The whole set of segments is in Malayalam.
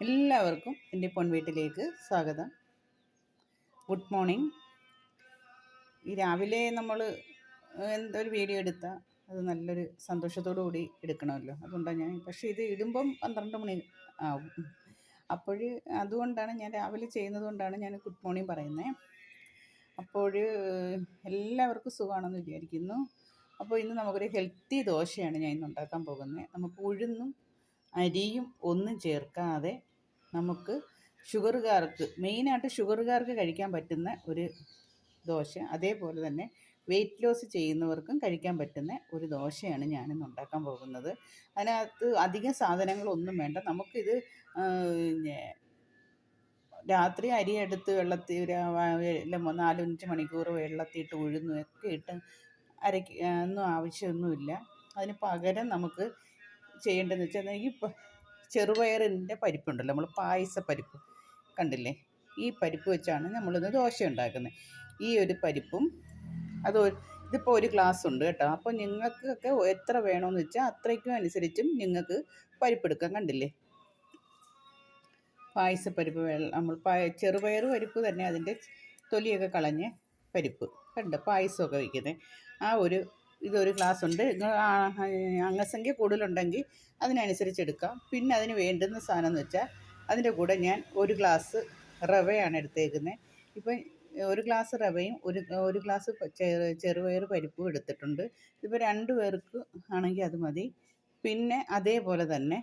എല്ലാവർക്കും എൻ്റെ പൊൻവീട്ടിലേക്ക് സ്വാഗതം. Good morning. ഈ രാവിലെ നമ്മൾ എന്തൊരു വീഡിയോ എടുത്താൽ അത് നല്ലൊരു സന്തോഷത്തോടു കൂടി എടുക്കണമല്ലോ. അതുകൊണ്ടാണ് ഞാൻ, പക്ഷേ ഇത് ഇടുമ്പം 12 മണി ആവും. അതുകൊണ്ടാണ് ഞാൻ രാവിലെ ചെയ്യുന്നത് കൊണ്ടാണ് ഞാൻ ഗുഡ് മോർണിംഗ് പറയുന്നത്. അപ്പോൾ എല്ലാവർക്കും സുഖമാണെന്ന് വിചാരിക്കുന്നു. അപ്പോൾ ഇന്ന് നമുക്കൊരു ഹെൽത്തി ദോശയാണ് ഞാൻ ഇന്ന് ഉണ്ടാക്കാൻ പോകുന്നത്. നമുക്ക് ഉഴുന്നും അരിയും ഒന്നും ചേർക്കാതെ നമുക്ക് മെയിനായിട്ട് ഷുഗറുകാർക്ക് കഴിക്കാൻ പറ്റുന്ന ഒരു ദോശ, അതേപോലെ തന്നെ വെയിറ്റ് ലോസ് ചെയ്യുന്നവർക്കും കഴിക്കാൻ പറ്റുന്ന ഒരു ദോശയാണ് ഞാനിന്ന് ഉണ്ടാക്കാൻ പോകുന്നത്. അതിനകത്ത് അധികം സാധനങ്ങളൊന്നും വേണ്ട. നമുക്കിത് രാത്രി അരി എടുത്ത് വെള്ളത്തിൽ 4-5 മണിക്കൂർ വെള്ളത്തിയിട്ട് ഉഴുന്നൊക്കെ ഇട്ട് ഒന്നും ആവശ്യമൊന്നുമില്ല. അതിന് പകരം നമുക്ക് ചെയ്യേണ്ടതെന്ന് വെച്ചാൽ ഈ ചെറുപയറിൻ്റെ പരിപ്പുണ്ടല്ലോ, നമ്മൾ പായസപ്പരിപ്പ് കണ്ടില്ലേ, ഈ പരിപ്പ് വെച്ചാണ് നമ്മളിന്ന് ദോശ ഉണ്ടാക്കുന്നത്. ഈ ഒരു പരിപ്പും ഇതിപ്പോൾ 1 ഗ്ലാസ് ഉണ്ട് കേട്ടോ. അപ്പോൾ നിങ്ങൾക്കൊക്കെ എത്ര വേണമെന്ന് വെച്ചാൽ അത്രയ്ക്കും അനുസരിച്ചും നിങ്ങൾക്ക് പരിപ്പെടുക്കാം. കണ്ടില്ലേ, പായസപ്പരിപ്പ് നമ്മൾ ചെറുപയർ പരിപ്പ് തന്നെ, അതിൻ്റെ തൊലിയൊക്കെ കളഞ്ഞ് പരിപ്പ് കണ്ട് പായസമൊക്കെ വയ്ക്കുന്നത്. ഇതൊരു ഗ്ലാസ് ഉണ്ട്. അംഗസംഖ്യ കൂടുതലുണ്ടെങ്കിൽ അതിനനുസരിച്ച് എടുക്കാം. പിന്നെ അതിന് വേണ്ടുന്ന സാധനം എന്ന് വെച്ചാൽ അതിൻ്റെ കൂടെ ഞാൻ 1 ഗ്ലാസ് റവയാണ് എടുത്തേക്കുന്നത്. ഇപ്പം 1 ഗ്ലാസ് റവയും ഒരു ഗ്ലാസ് ചെറുപയർ പരിപ്പും എടുത്തിട്ടുണ്ട്. ഇപ്പോൾ 2 പേർക്ക് ആണെങ്കിൽ അത് മതി. പിന്നെ അതേപോലെ തന്നെ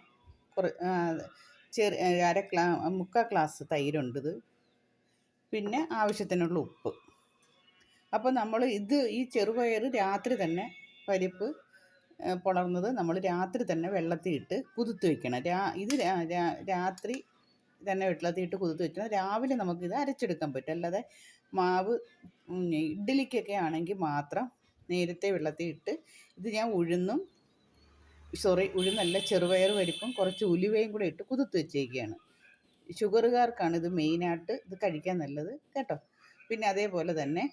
മുക്കാൽ ഗ്ലാസ് തൈരുണ്ട്. പിന്നെ ആവശ്യത്തിനുള്ള ഉപ്പ്. അപ്പോൾ നമ്മൾ ഈ ചെറുപയർ രാത്രി തന്നെ, പരിപ്പ് പുലർന്നത് നമ്മൾ രാത്രി തന്നെ വെള്ളത്തിൽ ഇട്ട് കുതിർത്ത് വയ്ക്കണം. രാത്രി തന്നെ വെള്ളത്തിൽ ഇട്ട് കുതിർത്ത് വെച്ചാൽ രാവിലെ നമുക്കിത് അരച്ചെടുക്കാൻ പറ്റും. അല്ലാതെ മാവ് ഇഡ്ഡലിക്കൊക്കെ ആണെങ്കിൽ മാത്രം നേരത്തെ വെള്ളത്തിൽ ഇട്ട്, ഇത് ഞാൻ ഉഴുന്നല്ല, ചെറുപയർ പരിപ്പും കുറച്ച് ഉലുവയും കൂടെ ഇട്ട് കുതിർത്ത് വെച്ചേക്കുകയാണ്. ഷുഗറുകാർക്കാണ് ഇത് മെയിനായിട്ട് ഇത് കഴിക്കാൻ നല്ലത് കേട്ടോ. പിന്നെ അതേപോലെ തന്നെ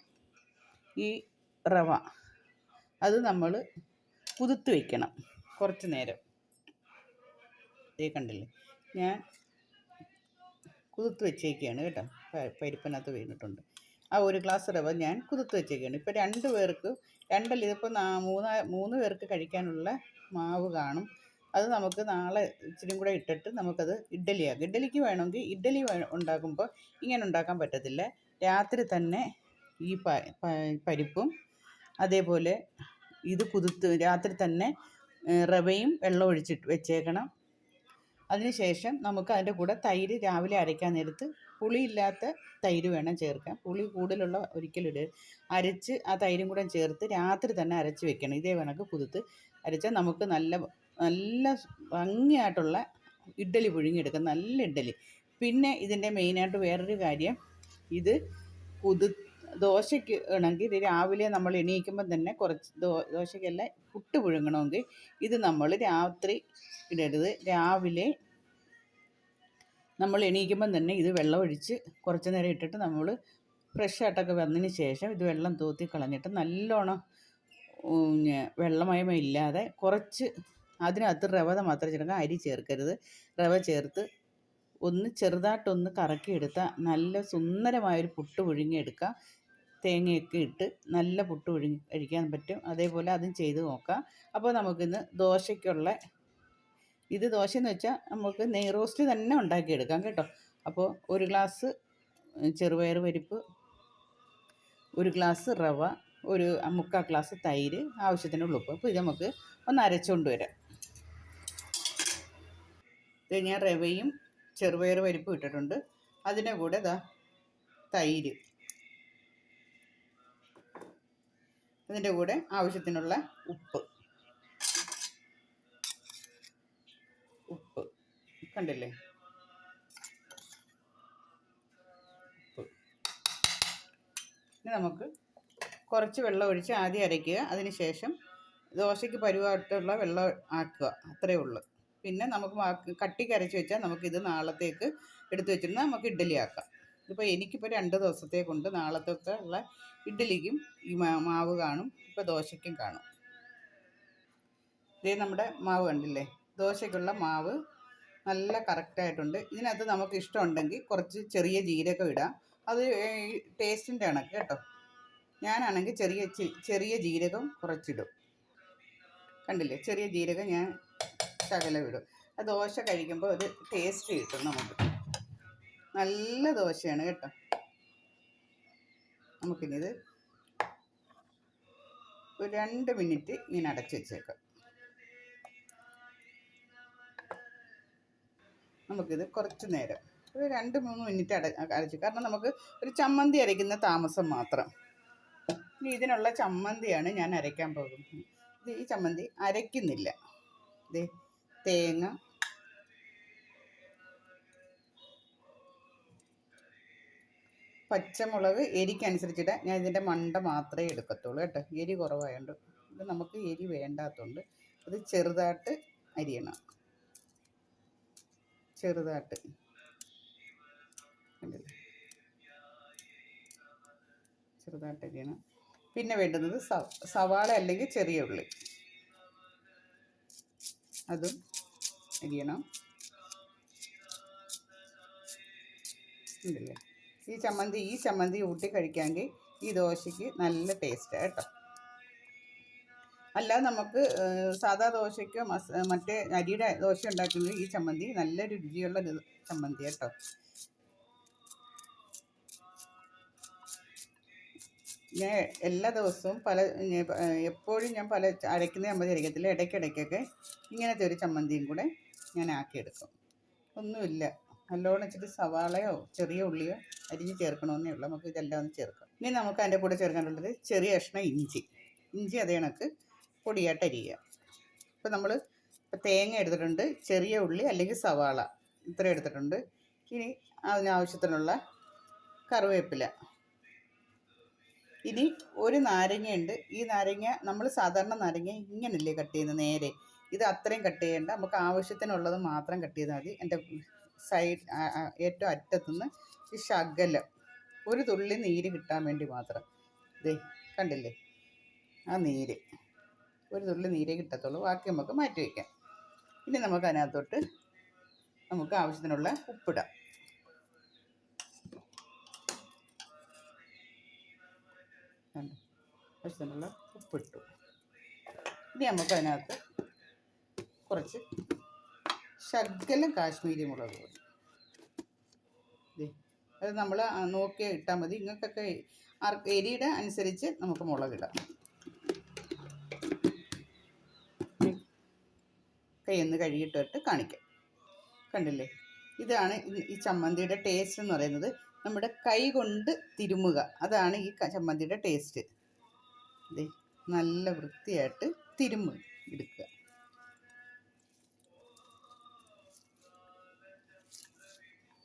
ഈ റവ അത് നമ്മൾ കുതിർത്ത് വയ്ക്കണം കുറച്ച് നേരം. ഇതേ കണ്ടില്ലേ, ഞാൻ കുതിർത്ത് വെച്ചേക്കുകയാണ് കേട്ടോ. പരിപ്പിനകത്ത് വീണിട്ടുണ്ട്. ആ 1 ഗ്ലാസ് റവ ഞാൻ കുതിർത്ത് വെച്ചേക്കുകയാണ്. ഇപ്പോൾ 2 പേർക്ക്, ഇതിപ്പോൾ 3 പേർക്ക് കഴിക്കാനുള്ള മാവ് കാണും. അത് നമുക്ക് നാളെ ഇച്ചിരി കൂടെ ഇട്ടിട്ട് നമുക്കത് ഇഡ്ഡലിയാക്കാം. ഇഡ്ഡലിക്ക് വേണമെങ്കിൽ ഇഡ്ഡലി ഉണ്ടാക്കുമ്പോൾ ഇങ്ങനെ ഉണ്ടാക്കാൻ പറ്റത്തില്ല. രാത്രി തന്നെ ഈ പരിപ്പും അതേപോലെ ഇത് രാത്രി തന്നെ റവയും വെള്ളം ഒഴിച്ചിട്ട് വെച്ചേക്കണം. അതിനുശേഷം നമുക്ക് അതിൻ്റെ കൂടെ തൈര് രാവിലെ അരയ്ക്കാൻ നേരത്ത് പുളിയില്ലാത്ത തൈര് വേണം ചേർക്കാൻ. പുളി കൂടുതലുള്ള ഒരിക്കലും അരച്ച് ആ തൈരും കൂടെ ചേർത്ത് രാത്രി തന്നെ അരച്ച് വെക്കണം. ഇതേ കണക്ക് കുതിർത്ത് അരച്ചാൽ നമുക്ക് നല്ല ഭംഗിയായിട്ടുള്ള ഇഡ്ഡലി പുഴുങ്ങിയെടുക്കാം, നല്ല ഇഡ്ഡലി. പിന്നെ ഇതിൻ്റെ മെയിനായിട്ട് വേറൊരു കാര്യം, ഇത് ദോശയ്ക്ക് ആണെങ്കിൽ രാവിലെ നമ്മൾ എണീക്കുമ്പം തന്നെ കുറച്ച് ദോശയ്ക്കല്ല, പുട്ട് പുഴുങ്ങണമെങ്കിൽ ഇത് നമ്മൾ രാത്രി ഇടരുത്. രാവിലെ നമ്മൾ എണീക്കുമ്പം തന്നെ ഇത് വെള്ളം ഒഴിച്ച് കുറച്ച് നേരം ഇട്ടിട്ട് നമ്മൾ ഫ്രഷ് ആയിട്ടൊക്കെ വന്നതിന് ശേഷം ഇത് വെള്ളം തോത്തി കളഞ്ഞിട്ട് നല്ലോണം വെള്ളമയമില്ലാതെ കുറച്ച് അതിനകത്ത് റവ മാത്രം ചേർക്കാം, അരി ചേർക്കരുത്. റവ ചേർത്ത് ചെറുതായിട്ടൊന്ന് കറക്കിയെടുത്താൽ നല്ല സുന്ദരമായൊരു പുട്ട് പുഴുങ്ങിയെടുക്കാം. തേങ്ങയൊക്കെ ഇട്ട് നല്ല പുട്ട് പുഴുങ്ങി കഴിക്കാൻ പറ്റും. അതേപോലെ അതും ചെയ്ത് നോക്കാം. അപ്പോൾ നമുക്കിന്ന് ദോശയ്ക്കുള്ള ദോശയെന്ന് വെച്ചാൽ നമുക്ക് നെയ് റോസ്റ്റ് തന്നെ ഉണ്ടാക്കിയെടുക്കാം കേട്ടോ. അപ്പോൾ 1 ഗ്ലാസ് ചെറുപയർ പരിപ്പ്, 1 ഗ്ലാസ് റവ, മുക്കാൽ ഗ്ലാസ് തൈര്, ആവശ്യത്തിനുള്ള ഉപ്പ്. അപ്പോൾ ഇത് നമുക്ക് ഒന്ന് അരച്ചുകൊണ്ട് വരാം. ഇത് ഞാൻ റവയും ചെറുപയർ പരിപ്പും ഇട്ടിട്ടുണ്ട്. അതിൻ്റെ കൂടെ തൈര്, അതിൻ്റെ കൂടെ ആവശ്യത്തിനുള്ള ഉപ്പ് കണ്ടില്ലേ, ഇനി നമുക്ക് കുറച്ച് വെള്ളം ഒഴിച്ച് ആദ്യം അരയ്ക്കുക. അതിന് ശേഷം ദോശയ്ക്ക് പരുവായിട്ടുള്ള വെള്ളം ആക്കുക, അത്രയേ ഉള്ളൂ. പിന്നെ നമുക്ക് കട്ടിക്ക് അരച്ച് വെച്ചാൽ നമുക്കിത് നാളത്തേക്ക് എടുത്ത് വെച്ചിരുന്നാൽ നമുക്ക് ഇഡ്ഡലി ആക്കാം. ഇതിപ്പോൾ എനിക്കിപ്പോൾ 2 ദിവസത്തേക്കുണ്ട്. നാളത്തേക്ക് ഉള്ള ഇഡ്ഡലിക്കും ഈ മാവ് കാണും, ഇപ്പോൾ ദോശയ്ക്കും കാണും. ഇതേ നമ്മുടെ മാവ് കണ്ടില്ലേ, ദോശയ്ക്കുള്ള മാവ് നല്ല കറക്റ്റായിട്ടുണ്ട്. ഇതിനകത്ത് നമുക്ക് ഇഷ്ടമുണ്ടെങ്കിൽ കുറച്ച് ചെറിയ ജീരകം ഇടാം. അത് ടേസ്റ്റിൻ്റെ കണക്ക് കേട്ടോ. ഞാനാണെങ്കിൽ ചെറിയ ജീരകം കുറച്ചിടും. കണ്ടില്ലേ, ചെറിയ ജീരകം ഞാൻ ശകലം ഇടും. ആ ദോശ കഴിക്കുമ്പോൾ ഒരു ടേസ്റ്റ് കിട്ടും നമുക്ക്. നല്ല ദോശയാണ് കേട്ടോ. നമുക്കിനിത് ഒരു 2 മിനിറ്റ് ഇങ്ങനെ അടച്ച് വെച്ചേക്കാം. നമുക്കിത് കുറച്ച് നേരം ഒരു 2-3 മിനിറ്റ് അരച്ച്, കാരണം നമുക്ക് ഒരു ചമ്മന്തി അരയ്ക്കുന്ന താമസം മാത്രം. ഇനി ഇതിനുള്ള ചമ്മന്തിയാണ് ഞാൻ അരയ്ക്കാൻ പോകുന്നത്. ഈ ചമ്മന്തി അരയ്ക്കുന്നില്ല. ഇത് തേങ്ങ, പച്ചമുളക് എരിക്കനുസരിച്ചിട്ട് ഞാൻ ഇതിൻ്റെ മണ്ട മാത്രമേ എടുക്കത്തുള്ളൂ കേട്ടോ. എരി കുറവായതുകൊണ്ട്. ഇത് നമുക്ക് എരി വേണ്ടാത്തതുകൊണ്ട് അത് ചെറുതായിട്ട് അരിയണം. ചെറുതായിട്ട് അരിയണം. പിന്നെ വേണ്ടുന്നത് സവാള അല്ലെങ്കിൽ ചെറിയ ഉള്ളി, അതും അരിയണം. ഉണ്ടല്ലേ, ഈ ചമ്മന്തി ഊട്ടി കഴിക്കാമെങ്കിൽ ഈ ദോശയ്ക്ക് നല്ല ടേസ്റ്റാണ് കേട്ടോ. അല്ലാതെ നമുക്ക് സാധാ ദോശയ്ക്കോ മറ്റേ അരിയുടെ ദോശ ഉണ്ടാക്കുന്നത് ഈ ചമ്മന്തി നല്ലൊരു രുചിയുള്ള ചമ്മന്തി കേട്ടോ. ഞാൻ എല്ലാ ദിവസവും എപ്പോഴും ഞാൻ അരയ്ക്കുന്ന ചമ്മന്തി അരയ്ക്കത്തില്ല. ഇടയ്ക്കിടയ്ക്കൊക്കെ ഇങ്ങനത്തെ ഒരു ചമ്മന്തിയും കൂടെ ഞാൻ ആക്കിയെടുക്കും. ഒന്നുമില്ല, നല്ലോണം ഇച്ചിരി സവാളയോ ചെറിയ ഉള്ളിയോ അരിഞ്ഞ് ചേർക്കണമെന്നേ ഉള്ളൂ. നമുക്ക് ഇതെല്ലാം ഒന്ന് ചേർക്കാം. ഇനി നമുക്ക് അതിൻ്റെ കൂടെ ചേർക്കാനുള്ളത് ചെറിയ കഷ്ണം ഇഞ്ചി അതേ കണക്ക് പൊടിയായിട്ട് അരിയുക. ഇപ്പോൾ നമ്മൾ തേങ്ങ എടുത്തിട്ടുണ്ട്, ചെറിയ ഉള്ളി അല്ലെങ്കിൽ സവാള ഇത്ര എടുത്തിട്ടുണ്ട്. ഇനി അതിനാവശ്യത്തിനുള്ള കറിവേപ്പില. ഇനി ഒരു നാരങ്ങയുണ്ട്. ഈ നാരങ്ങ നമ്മൾ സാധാരണ നാരങ്ങ ഇങ്ങനല്ലേ കട്ട് ചെയ്യുന്നത് നേരെ. ഇത് അത്രയും കട്ട് ചെയ്യേണ്ട, നമുക്ക് ആവശ്യത്തിനുള്ളത് മാത്രം കട്ട് ചെയ്താൽ മതി. എൻ്റെ സൈഡ് ഏറ്റവും അറ്റത്തുനിന്ന് ഈ ശകലം ഒരു തുള്ളി നീര് കിട്ടാൻ വേണ്ടി മാത്രം. ദേ കണ്ടില്ലേ, ആ നീര് ഒരു തുള്ളി നീരേ കിട്ടത്തുള്ളൂ. ബാക്കി നമുക്ക് മാറ്റി വയ്ക്കാം. ഇനി നമുക്ക് അതിനകത്തോട്ട് നമുക്ക് ആവശ്യത്തിനുള്ള ഉപ്പിടാം. ആവശ്യത്തിനുള്ള ഉപ്പിട്ടു. ഇനി നമുക്ക് അതിനകത്ത് കുറച്ച് ശകലം കാശ്മീരി മുളക് പൊടി. അത് നമ്മൾ നോക്കി ഇട്ടാൽ മതി. നിങ്ങൾക്കൊക്കെ എരിയുടെ അനുസരിച്ച് നമുക്ക് മുളകിടാം. കൈയൊന്ന് കഴുകിയിട്ടിട്ട് കാണിക്കാം. കണ്ടില്ലേ, ഇതാണ് ഈ ചമ്മന്തിയുടെ ടേസ്റ്റ് എന്ന് പറയുന്നത്. നമ്മുടെ കൈ കൊണ്ട് തിരുമുക, അതാണ് ഈ ചമ്മന്തിയുടെ ടേസ്റ്റ്. നല്ല വൃത്തിയായിട്ട് എടുക്കുക.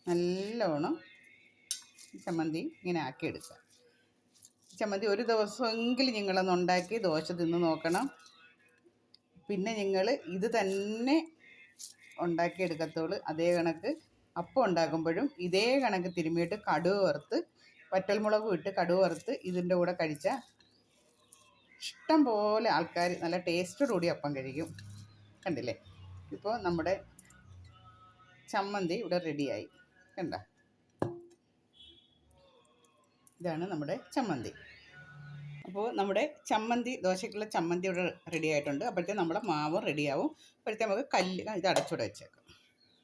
നല്ലോണം ചമ്മന്തി ഇങ്ങനെ ആക്കിയെടുക്കുക. ചമ്മന്തി ഒരു ദിവസമെങ്കിലും നിങ്ങളൊന്ന് ഉണ്ടാക്കി ദോശ തിന്ന് നോക്കണം. പിന്നെ നിങ്ങൾ ഇത് തന്നെ ഉണ്ടാക്കിയെടുക്കത്തുള്ളൂ. അതേ കണക്ക് അപ്പം ഉണ്ടാക്കുമ്പോഴും ഇതേ കണക്ക് തിരുമ്മിയിട്ട് കടുക് വറുത്ത് വറ്റൽമുളകും ഇട്ട് കടുക് വറുത്ത് ഇതിൻ്റെ കൂടെ കഴിച്ചാൽ ഇഷ്ടം പോലെ ആൾക്കാർ നല്ല ടേസ്റ്റോടുകൂടി അപ്പം കഴിക്കും. കണ്ടില്ലേ, ഇപ്പോൾ നമ്മുടെ ചമ്മന്തി ഇവിടെ റെഡിയായി. കണ്ട, ഇതാണ് നമ്മുടെ ചമ്മന്തി. അപ്പോൾ നമ്മുടെ ദോശയ്ക്കുള്ള ചമ്മന്തി ഇവിടെ റെഡി ആയിട്ടുണ്ട്. അപ്പോഴത്തേക്കും നമ്മുടെ മാവും റെഡിയാവും. അപ്പോഴത്തേക്ക് നമുക്ക് ഇത് അടച്ചുകൂടെ വെച്ചേക്കാം.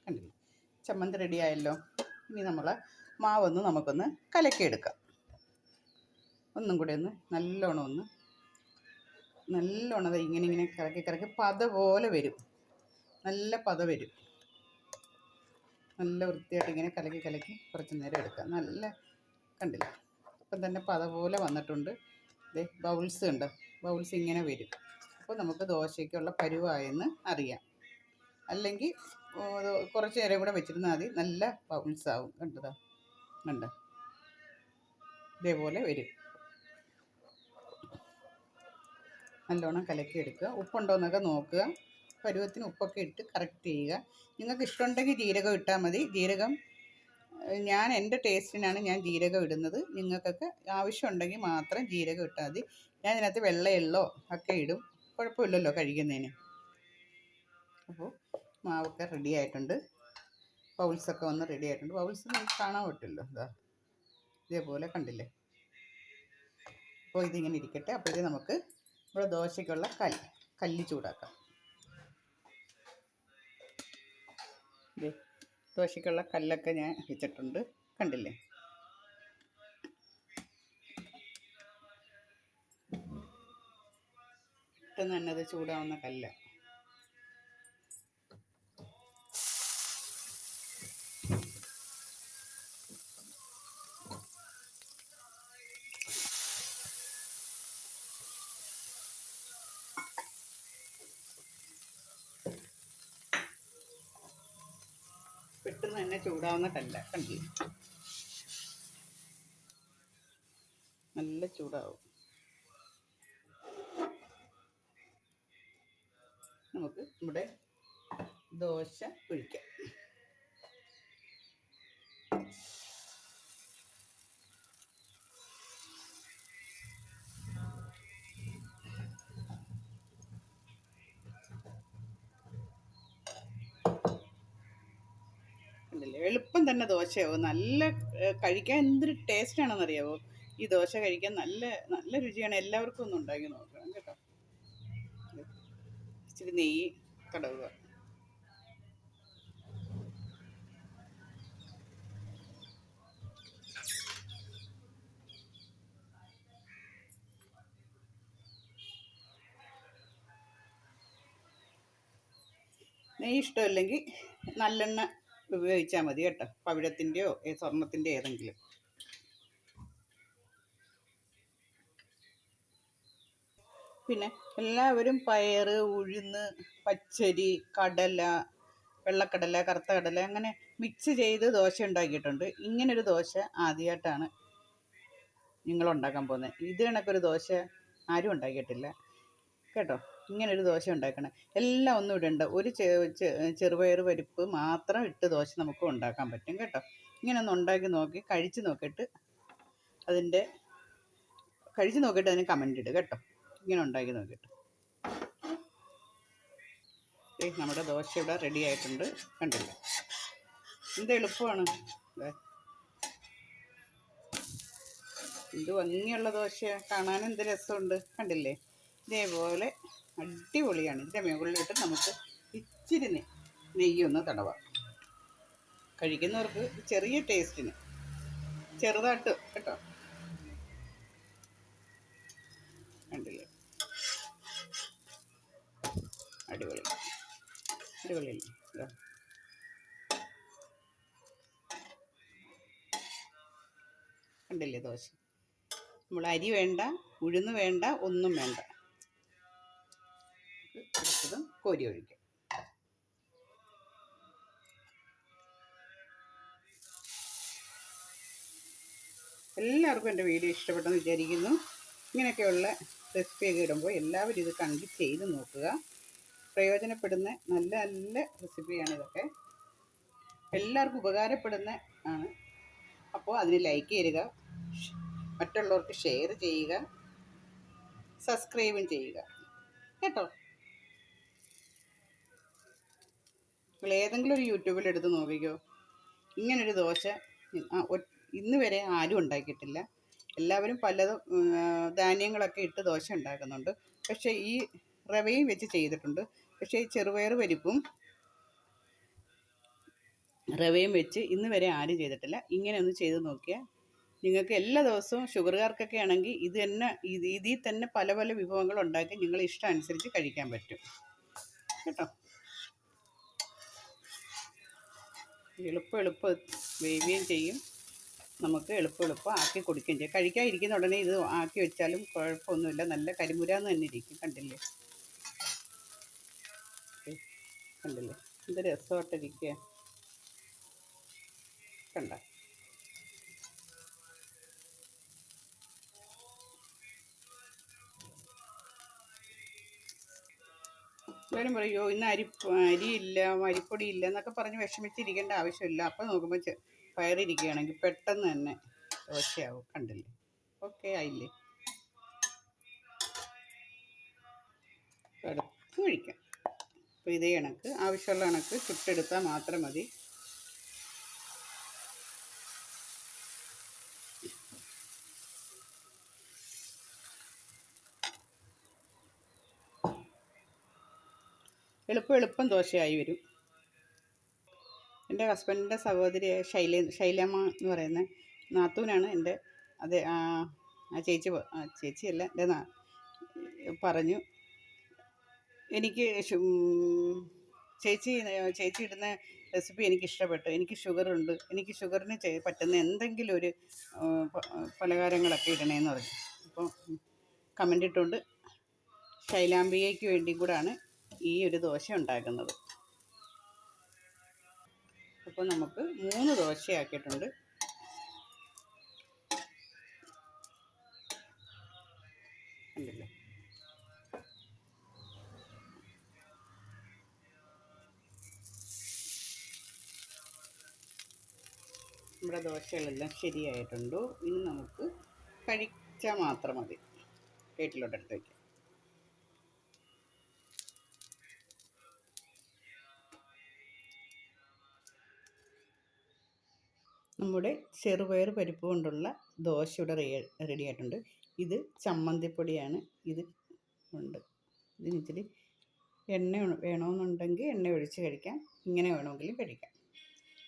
കണ്ടില്ലേ, ചമ്മന്തി റെഡിയായല്ലോ. ഇനി നമ്മളെ മാവൊന്ന് നമുക്കൊന്ന് കലക്കിയെടുക്കാം. ഒന്നും കൂടെ ഒന്ന് നല്ലോണം ഇങ്ങനെ കറക്കി പത പോലെ വരും. നല്ല പത വരും. നല്ല വൃത്തിയായിട്ട് ഇങ്ങനെ കലക്കി കുറച്ച് നേരം എടുക്കാം. നല്ല കണ്ടില്ല, ഇപ്പം തന്നെ പത പോലെ വന്നിട്ടുണ്ട്. ബൗൾസ് കണ്ടോ, ബൗൾസ് ഇങ്ങനെ വരും. അപ്പോൾ നമുക്ക് ദോശയ്ക്കുള്ള പരുവായെന്ന് അറിയാം. അല്ലെങ്കിൽ കുറച്ച് നേരം കൂടെ വെച്ചിരുന്നാൽ മതി, നല്ല ബൗൾസ് ആവും. കണ്ടോ, ഇതേപോലെ വരും. നല്ലോണം കലക്കിയെടുക്കുക. ഉപ്പുണ്ടോ എന്നൊക്കെ നോക്കുക. പരുവത്തിന് ഉപ്പൊക്കെ ഇട്ട് കറക്റ്റ് ചെയ്യുക. നിങ്ങൾക്ക് ഇഷ്ടമുണ്ടെങ്കിൽ ജീരകം ഇട്ടാൽ മതി. ജീരകം ഞാൻ എൻ്റെ ടേസ്റ്റിനാണ് ഞാൻ ജീരകം ഇടുന്നത്. നിങ്ങൾക്കൊക്കെ ആവശ്യമുണ്ടെങ്കിൽ മാത്രം ജീരകം ഇട്ടാൽ മതി. ഞാൻ ഇതിനകത്ത് വെള്ള എള്ളോ ഒക്കെ ഇടും, കുഴപ്പമില്ലല്ലോ കഴിക്കുന്നതിന്. അപ്പോൾ മാവൊക്കെ റെഡി ആയിട്ടുണ്ട്. ബൗൾസൊക്കെ വന്ന് റെഡി ആയിട്ടുണ്ട്. ബൗൾസ് നമുക്ക് കാണാൻ പറ്റുമല്ലോ, ഇതാ ഇതേപോലെ കണ്ടില്ലേ. അപ്പോൾ ഇതിങ്ങനെ ഇരിക്കട്ടെ. അപ്പോഴേ നമുക്ക് ഇവിടെ ദോശയ്ക്കുള്ള കല്ല് ചൂടാക്കാം. ദോശയ്ക്കുള്ള കല്ലൊക്കെ ഞാൻ വെച്ചിട്ടുണ്ട്, കണ്ടില്ലേ. പെട്ടെന്ന് തന്നെ അത് ചൂടാവുന്ന കല്ല. പെട്ടെന്ന് തന്നെ ചൂടാവുന്ന കല്ല, കണ്ടില്ലേ. നല്ല ചൂടാവും. നമുക്ക് ഇവിടെ ദോശ ഒഴിക്കാം. കണ്ടില്ലേ, എളുപ്പം തന്നെ ദോശയാവും. നല്ല കഴിക്കാൻ എന്തൊരു ടേസ്റ്റാണെന്നറിയാവോ. ഈ ദോശ കഴിക്കാൻ നല്ല നല്ല രുചിയാണ്. എല്ലാവർക്കും ഒന്ന് ഉണ്ടാക്കി നോക്കണം കേട്ടോ. ഇച്ചിരി നെയ്യ് തടവുക. നെയ്യ് ഇഷ്ടമില്ലെങ്കിൽ നല്ലെണ്ണ ഉപയോഗിച്ചാൽ മതി കേട്ടോ. പവിഴത്തിൻ്റെയോ സ്വർണത്തിൻ്റെ ഏതെങ്കിലും. പിന്നെ എല്ലാവരും പയറ്, ഉഴുന്ന്, പച്ചരി, കടല, വെള്ളക്കടല, കറുത്ത കടല അങ്ങനെ മിക്സ് ചെയ്ത് ദോശ ഉണ്ടാക്കിയിട്ടുണ്ട്. ഇങ്ങനൊരു ദോശ ആദ്യമായിട്ടാണ് നിങ്ങൾ ഉണ്ടാക്കാൻ പോകുന്നത്. ഇത് കണക്കൊരു ദോശ ആരും ഉണ്ടാക്കിയിട്ടില്ല കേട്ടോ. ഇങ്ങനൊരു ദോശ ഉണ്ടാക്കണം. എല്ലാം ഒന്നും ഇടണ്ട. ഒരു ചെറുപയർ പരിപ്പ് മാത്രം ഇട്ട് ദോശ നമുക്ക് ഉണ്ടാക്കാൻ പറ്റും കേട്ടോ. ഇങ്ങനെ ഒന്ന് ഉണ്ടാക്കി നോക്കി കഴിച്ച് നോക്കിയിട്ട് അതിന് കമൻ്റ് ഇടുക കേട്ടോ. ഇങ്ങനെ ഉണ്ടാക്കി നോക്കിയിട്ട്. നമ്മുടെ ദോശ ഇവിടെ റെഡി ആയിട്ടുണ്ട്, കണ്ടില്ലേ. എന്ത് എളുപ്പമാണ്. എന്ത് ഭംഗിയുള്ള ദോശ, കാണാൻ എന്ത് രസമുണ്ട്, കണ്ടില്ലേ. ഇതേപോലെ അടിപൊളിയാണ്. ഇതിൻ്റെ മുകളിലിട്ട് നമുക്ക് ഇച്ചിരി നെയ്യൊന്ന് തടവാം. കഴിക്കുന്നവർക്ക് ചെറിയ ടേസ്റ്റിന് ചെറുതായിട്ട് കേട്ടോ. കണ്ടില്ലേ, അടിപൊളി അടിപൊളിയല്ലേ. കണ്ടില്ലേ ദോശ. നമ്മൾ അരി വേണ്ട, ഉഴുന്ന് വേണ്ട, ഒന്നും വേണ്ട. അടുത്തതും കോരി ഒഴിക്കാം. എല്ലാവർക്കും എൻ്റെ വീഡിയോ ഇഷ്ടപ്പെട്ടെന്ന് വിചാരിക്കുന്നു. ഇങ്ങനെയൊക്കെയുള്ള റെസിപ്പിയൊക്കെ ഇടുമ്പോൾ എല്ലാവരും ഇത് കണ്ട് ചെയ്ത് നോക്കുക. പ്രയോജനപ്പെടുന്ന നല്ല നല്ല റെസിപ്പിയാണ് ഇതൊക്കെ. എല്ലാവർക്കും ഉപകാരപ്പെടുന്ന ആണ്. അപ്പോൾ അതിന് ലൈക്ക് ചെയ്യുക, മറ്റുള്ളവർക്ക് ഷെയർ ചെയ്യുക, സബ്സ്ക്രൈബും ചെയ്യുക കേട്ടോ. നിങ്ങൾ ഏതെങ്കിലും ഒരു യൂട്യൂബിൽ എടുത്ത് നോക്കിക്കോ. ഇങ്ങനൊരു ദോശ ഇന്ന് വരെ ആരും ഉണ്ടാക്കിയിട്ടില്ല. എല്ലാവരും പലതും ധാന്യങ്ങളൊക്കെ ഇട്ട് ദോശ ഉണ്ടാക്കുന്നുണ്ട്. പക്ഷേ ഈ റവയും വെച്ച് ചെയ്തിട്ടുണ്ട്. പക്ഷേ ഈ ചെറുപയർ പരിപ്പും റവയും വെച്ച് ഇന്ന് വരെ ആരും ചെയ്തിട്ടില്ല. ഇങ്ങനെ ഒന്ന് ചെയ്ത് നോക്കിയാൽ നിങ്ങൾക്ക് എല്ലാ ദിവസവും ഷുഗറുകാർക്കൊക്കെ ആണെങ്കിൽ ഇതിൽ തന്നെ പല പല വിഭവങ്ങൾ ഉണ്ടാക്കി നിങ്ങൾ ഇഷ്ടം അനുസരിച്ച് കഴിക്കാൻ പറ്റും കേട്ടോ. എളുപ്പം വേവുകയും ചെയ്യും. നമുക്ക് എളുപ്പം ആക്കി കൊടുക്കുകയും ചെയ്യും. കഴിക്കാതിരിക്കുന്ന ഉടനെ ഇത് ആക്കി വെച്ചാലും കുഴപ്പമൊന്നുമില്ല. നല്ല കരിമുരാന്ന് തന്നെ ഇരിക്കും. കണ്ടില്ലേ എന്ത് രസമായിട്ടിരിക്കുക, കണ്ട. എല്ലാവരും പറയുമോ ഇന്ന് അരിയില്ല, അരിപ്പൊടി ഇല്ല എന്നൊക്കെ പറഞ്ഞ് വിഷമിച്ചിരിക്കേണ്ട ആവശ്യമില്ല. അപ്പം നോക്കുമ്പോൾ പയറിരിക്കുകയാണെങ്കിൽ പെട്ടെന്ന് തന്നെ ദോശയാവും. കണ്ടില്ലേ. ഓക്കെ ആയില്ലേ. എടുത്ത് കഴിക്കാം. അപ്പോൾ ഇതേ കണക്ക് ആവശ്യമുള്ള കണക്ക് ചുട്ടെടുത്താൽ മാത്രം മതി. എളുപ്പം ദോശയായി വരും. എൻ്റെ ഹസ്ബൻഡിൻ്റെ സഹോദരിയായ ശൈലമ്മ എന്ന് പറയുന്ന നാത്തൂനാണ് എൻ്റെ. അതെ, ആ ചേച്ചിയല്ല, എൻ്റെ പറഞ്ഞു എനിക്ക് ചേച്ചി ഇടുന്ന റെസിപ്പി എനിക്കിഷ്ടപ്പെട്ടു. എനിക്ക് ഷുഗറുണ്ട്, എനിക്ക് ഷുഗറിന് പറ്റുന്ന എന്തെങ്കിലും ഒരു പലഹാരങ്ങളൊക്കെ ഇടണേന്ന് പറഞ്ഞു. അപ്പോൾ കമൻ്റ് ഇട്ടുകൊണ്ട് ശൈലാംബികയ്ക്ക് വേണ്ടി കൂടാണ് ഈ ഒരു ദോശ ഉണ്ടാക്കുന്നത്. അപ്പോൾ നമുക്ക് 3 ദോശയാക്കിയിട്ടുണ്ട്. കണ്ടില്ലേ? നമ്മുടെ ദോശകളെല്ലാം ശരിയായിട്ടുണ്ടോ? ഇനി നമുക്ക് കഴിച്ചാൽ മാത്രം മതി. പ്ലേറ്റിലോട്ടെടുത്ത് വയ്ക്കാം. നമ്മുടെ ചെറുപയർ പരിപ്പ് കൊണ്ടുള്ള ദോശ ഇവിടെ റെഡി ആയിട്ടുണ്ട്. ഇത് ചമ്മന്തിപ്പൊടിയാണ്. ഇത് ഉണ്ട്. ഇതിന് ഇച്ചിരി എണ്ണ വേണമെന്നുണ്ടെങ്കിൽ എണ്ണ ഒഴിച്ച് കഴിക്കാം, ഇങ്ങനെ വേണമെങ്കിലും കഴിക്കാം.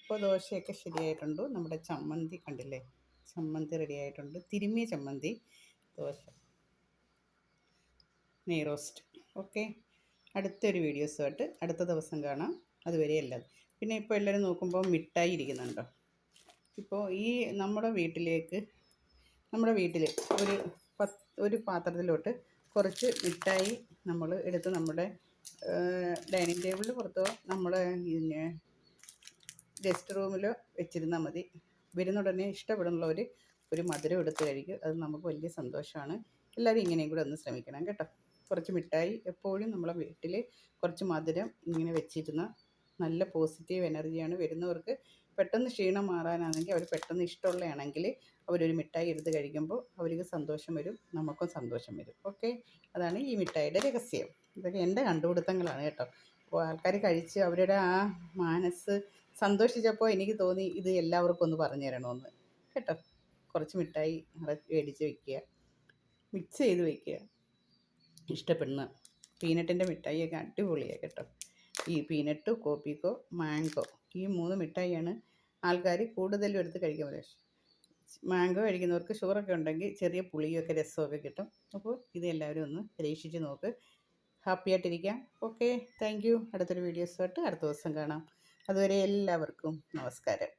അപ്പോൾ ദോശയൊക്കെ ശരിയായിട്ടുണ്ട്. നമ്മുടെ ചമ്മന്തി കണ്ടില്ലേ? ചമ്മന്തി റെഡി ആയിട്ടുണ്ട്. തിരുമ്മിയ ചമ്മന്തി, ദോശ, നെയ് റോസ്റ്റ്. ഓക്കെ, അടുത്തൊരു വീഡിയോസുമായിട്ട് അടുത്ത ദിവസം കാണാം. അതുവരെ എല്ലാം. പിന്നെ ഇപ്പോൾ എല്ലാവരും നോക്കുമ്പോൾ മിഠായി ഇരിക്കുന്നുണ്ടോ? ഇപ്പോൾ ഈ നമ്മുടെ വീട്ടിൽ ഒരു പാത്രത്തിലോട്ട് കുറച്ച് മിഠായി നമ്മൾ എടുത്ത് നമ്മുടെ ഡൈനിങ് ടേബിളിൽ പുറത്തോ നമ്മുടെ ഗസ്റ്റ് റൂമിലോ വെച്ചിരുന്നാൽ മതി. വരുന്നുടനെ ഇഷ്ടപ്പെടുന്നുള്ളവർ ഒരു മധുരം എടുത്ത് കഴിക്കും. അത് നമുക്ക് വലിയ സന്തോഷമാണ്. എല്ലാവരും ഇങ്ങനെയും കൂടെ ഒന്ന് ശ്രമിക്കണം കേട്ടോ. കുറച്ച് മിഠായി എപ്പോഴും നമ്മളെ വീട്ടിൽ കുറച്ച് മധുരം ഇങ്ങനെ വെച്ചിരുന്ന നല്ല പോസിറ്റീവ് എനർജിയാണ്. വരുന്നവർക്ക് പെട്ടെന്ന് ക്ഷീണം മാറാനാണെങ്കിൽ, അവർ പെട്ടെന്ന് ഇഷ്ടമുള്ളതാണെങ്കിൽ അവരൊരു മിഠായി എടുത്ത് കഴിക്കുമ്പോൾ അവർക്ക് സന്തോഷം വരും, നമുക്കും സന്തോഷം വരും. ഓക്കെ, അതാണ് ഈ മിഠായിയുടെ രഹസ്യം. ഇതൊക്കെ എൻ്റെ കണ്ടുപിടുത്തങ്ങളാണ് കേട്ടോ. അപ്പോൾ ആൾക്കാർ കഴിച്ച് അവരുടെ ആ മനസ്സ് സന്തോഷിച്ചപ്പോൾ എനിക്ക് തോന്നി ഇത് എല്ലാവർക്കും ഒന്ന് പറഞ്ഞു തരണമെന്ന് കേട്ടോ. കുറച്ച് മിഠായി മേടിച്ച് വയ്ക്കുക, മിക്സ് ചെയ്ത് വയ്ക്കുക. ഇഷ്ടപ്പെടുന്ന പീനട്ടിൻ്റെ മിഠായിയൊക്കെ അടിപൊളിയാണ് കേട്ടോ. ഈ പീനട്ട്, കോപ്പിക്കോ, മാംഗോ, ഈ 3 മിഠായിയാണ് ആൾക്കാർ കൂടുതലും എടുത്ത് കഴിക്കുന്നത്. മാംഗോ കഴിക്കുന്നവർക്ക് ഷുഗറൊക്കെ ഉണ്ടെങ്കിൽ ചെറിയ പുളിയൊക്കെ രസമൊക്കെ കിട്ടും. അപ്പോൾ ഇത് എല്ലാവരും ഒന്ന് പരീക്ഷിച്ച് നോക്ക്. ഹാപ്പി ആയിട്ടിരിക്കാം. Okay, thank you. അടുത്തൊരു വീഡിയോസുമായിട്ട് അടുത്ത ദിവസം കാണാം. അതുവരെ എല്ലാവർക്കും നമസ്കാരം.